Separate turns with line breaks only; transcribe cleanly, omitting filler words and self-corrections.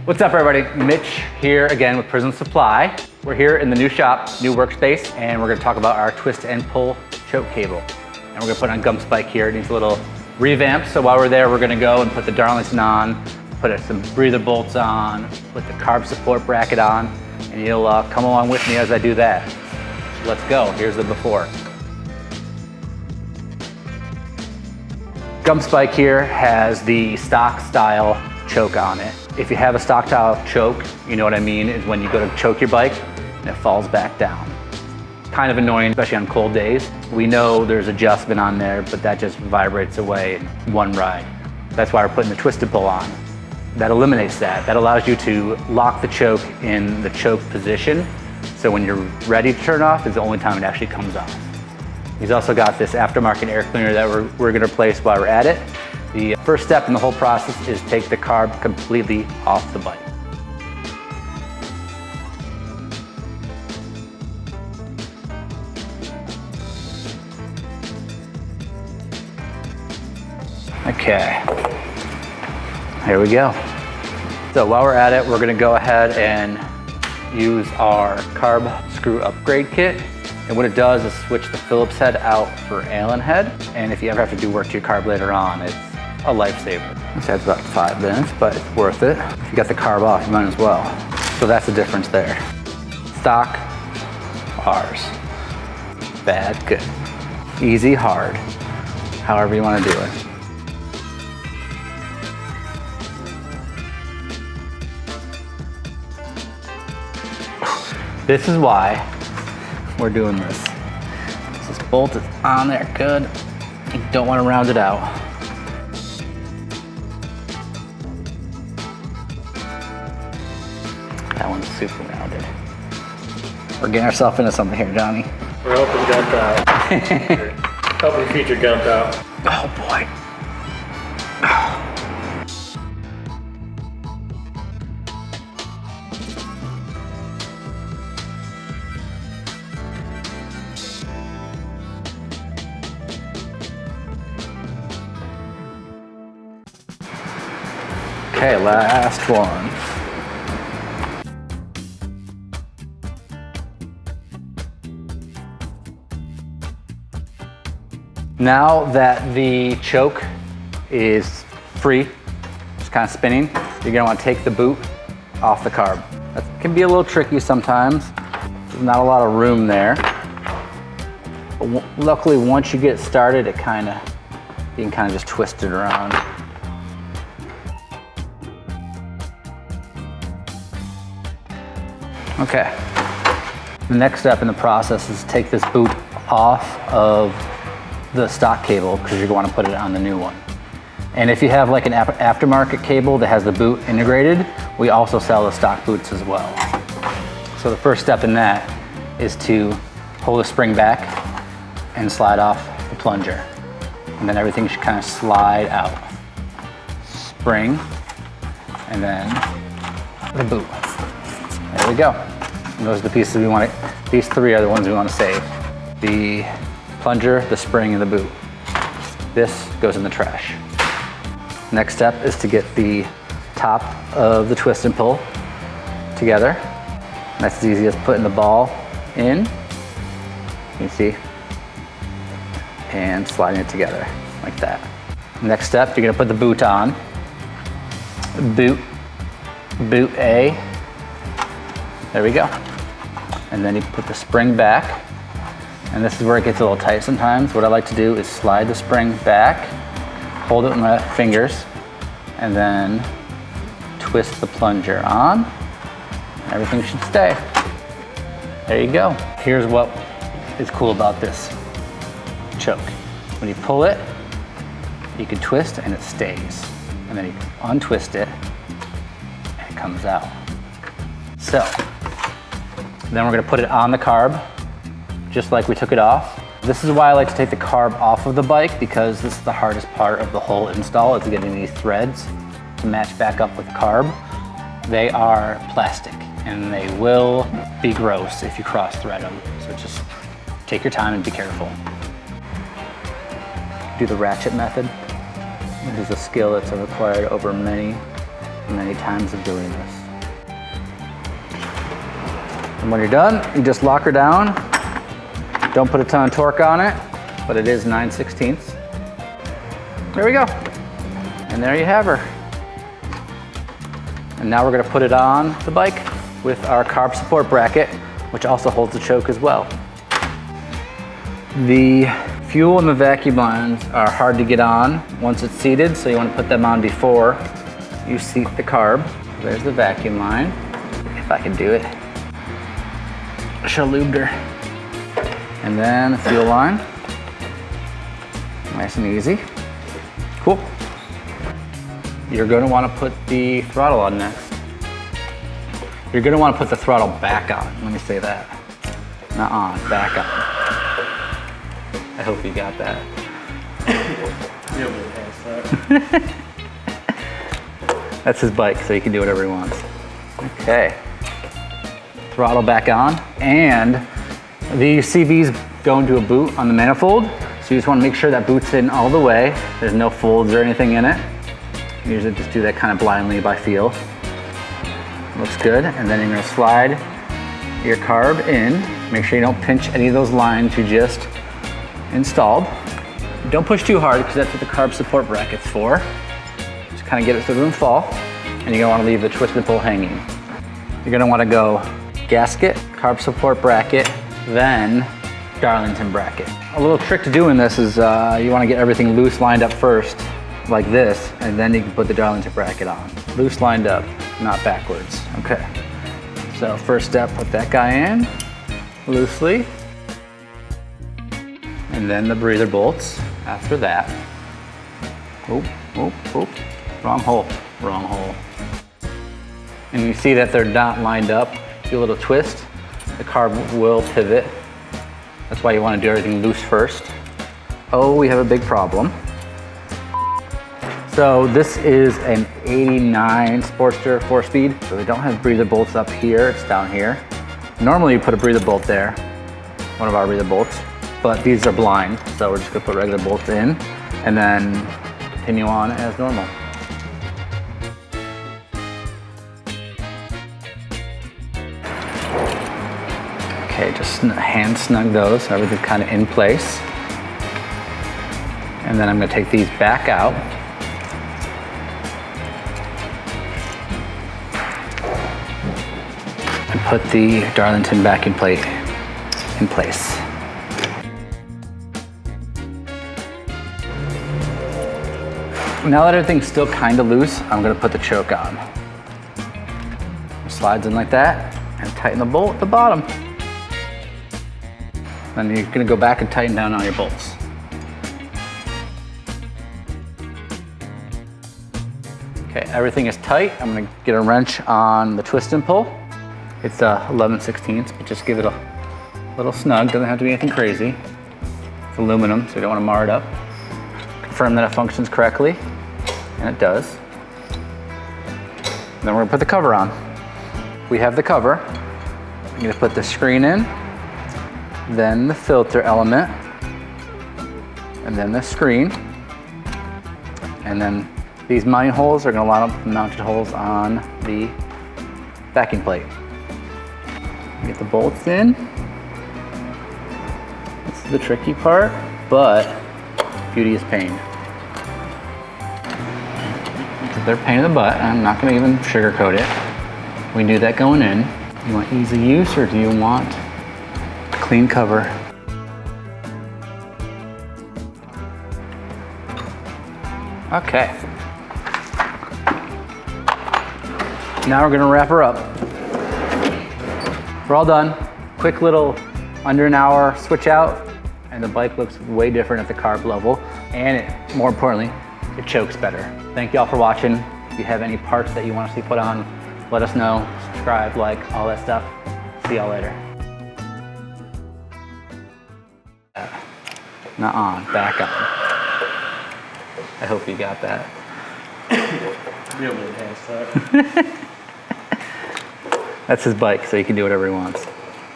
What's up everybody? Mitch here again with Prism Supply. We're here in the new shop, new workspace, and we're gonna talk about our twist and pull choke cable. And we're gonna put on gum spike here. It needs a little revamp. So while we're there, we're gonna go and put the Darlington on, put some breather bolts on, put the Carb Support Bracket on, and you'll come along with me as I do that. So let's go, here's the before. Gum spike here has the stock style choke on it. If you have a stock style choke, you know what I mean, is when you go to choke your bike and it falls back down. Kind of annoying, especially on cold days. We know there's adjustment on there, but that just vibrates away in one ride. That's why we're putting the twist and pull on. That eliminates that. That allows you to lock the choke in the choke position. So when you're ready to turn off is the only time it actually comes off. He's also got this aftermarket air cleaner that we're gonna replace while we're at it. The first step in the whole process is take the carb completely off the bike. Okay, here we go. So while we're at it, we're gonna go ahead and use our carb screw upgrade kit. And what it does is switch the Phillips head out for Allen head. And if you ever have to do work to your carb later on, it's a lifesaver. This head's about 5 minutes, but it's worth it. If you got the carb off, you might as well. So that's the difference there. Stock, ours. Bad, good. Easy, hard. However you want to do it. This is why we're doing this. This bolt is on there good. You don't want to round it out. That one's super rounded. We're getting ourselves into something here, Johnny.
We're hoping gumped out. Helping feature gumped out.
Oh boy. Okay, last one. Now that the choke is free, just kind of spinning, you're gonna want to take the boot off the carb. That can be a little tricky sometimes. There's not a lot of room there. But luckily, once you get started, you can kind of just twist it around. Okay. The next step in the process is take this boot off of the stock cable because you're going to put it on the new one. And if you have like an aftermarket cable that has the boot integrated, we also sell the stock boots as well. So the first step in that is to pull the spring back and slide off the plunger. And then everything should kind of slide out. Spring, and then the boot. There we go. And those are the pieces we want to, these three are the ones we want to save. The plunger, the spring, and the boot. This goes in the trash. Next step is to get the top of the twist and pull together. And that's as easy as putting the ball in, you can see, and sliding it together like that. Next step, you're gonna put the boot on. Boot A. There we go. And then you put the spring back. And this is where it gets a little tight sometimes. What I like to do is slide the spring back, hold it with my fingers, and then twist the plunger on. Everything should stay. There you go. Here's what is cool about this choke. When you pull it, you can twist and it stays. And then you can untwist it and it comes out. So, then we're gonna put it on the carb, just like we took it off. This is why I like to take the carb off of the bike, because this is the hardest part of the whole install, is getting these threads to match back up with the carb. They are plastic and they will be gross if you cross thread them. So just take your time and be careful. Do the ratchet method. It is a skill that's required over many many times of doing this. And when you're done, you just lock her down. Don't put a ton of torque on it, but it is 9/16. There we go. And there you have her. And now we're gonna put it on the bike with our carb support bracket, which also holds the choke as well. The fuel and the vacuum lines are hard to get on once it's seated, so you want to put them on before you seat the carb. There's the vacuum line, if I can do it. I should have lubed her. And then the fuel line. Nice and easy. Cool. You're going to want to put the throttle on next. You're going to want to put the throttle back on. Let me say that. Not on, back on. I hope you got that. That's his bike, so he can do whatever he wants. Okay. Throttle back on. And the CV's going to a boot on the manifold. So you just want to make sure that boot's in all the way. There's no folds or anything in it. You usually just do that kind of blindly by feel. Looks good. And then you're going to slide your carb in. Make sure you don't pinch any of those lines you just installed. Don't push too hard because that's what the carb support bracket's for. Just kind of get it so it doesn't fall. And you're going to want to leave the twisted pull hanging. You're going to want to go gasket, carb support bracket, then Darlington bracket. A little trick to doing this is you want to get everything loose lined up first, like this, and then you can put the Darlington bracket on. Loose lined up, not backwards. Okay. So first step, put that guy in loosely. And then the breather bolts after that. Oop, oop, oop. Wrong hole, wrong hole. And you see that they're not lined up. Do a little twist, the carb will pivot. That's why you want to do everything loose first. Oh, we have a big problem. So this is an 89 Sportster 4-speed. So they don't have breather bolts up here, it's down here. Normally you put a breather bolt there, one of our breather bolts, but these are blind. So we're just gonna put regular bolts in and then continue on as normal. Okay, just hand snug those so everything's kind of in place. And then I'm gonna take these back out. And put the Darlington backing plate in place. Now that everything's still kind of loose, I'm gonna put the choke on. It slides in like that and tighten the bolt at the bottom. Then you're gonna go back and tighten down all your bolts. Okay, everything is tight. I'm gonna get a wrench on the twist and pull. It's 11/16, but just give it a little snug. Doesn't have to be anything crazy. It's aluminum, so you don't wanna mar it up. Confirm that it functions correctly, and it does. Then we're gonna put the cover on. We have the cover. I'm gonna put the screen in, then the filter element, and then the screen. And then these mounting holes are gonna line up with the mounted holes on the backing plate. Get the bolts in. This is the tricky part, but beauty is pain. They're a pain in the butt. I'm not gonna even sugarcoat it. We knew that going in. You want ease of use or do you want a clean cover? Okay. Now we're gonna wrap her up. We're all done. Quick little under an hour switch out, and the bike looks way different at the carb level, and more importantly, it chokes better. Thank y'all for watching. If you have any parts that you want to see put on, let us know. Subscribe, like, all that stuff. See y'all later. Not on, back on. I hope you got that.
Real good hand suck.
That's his bike, so he can do whatever he wants.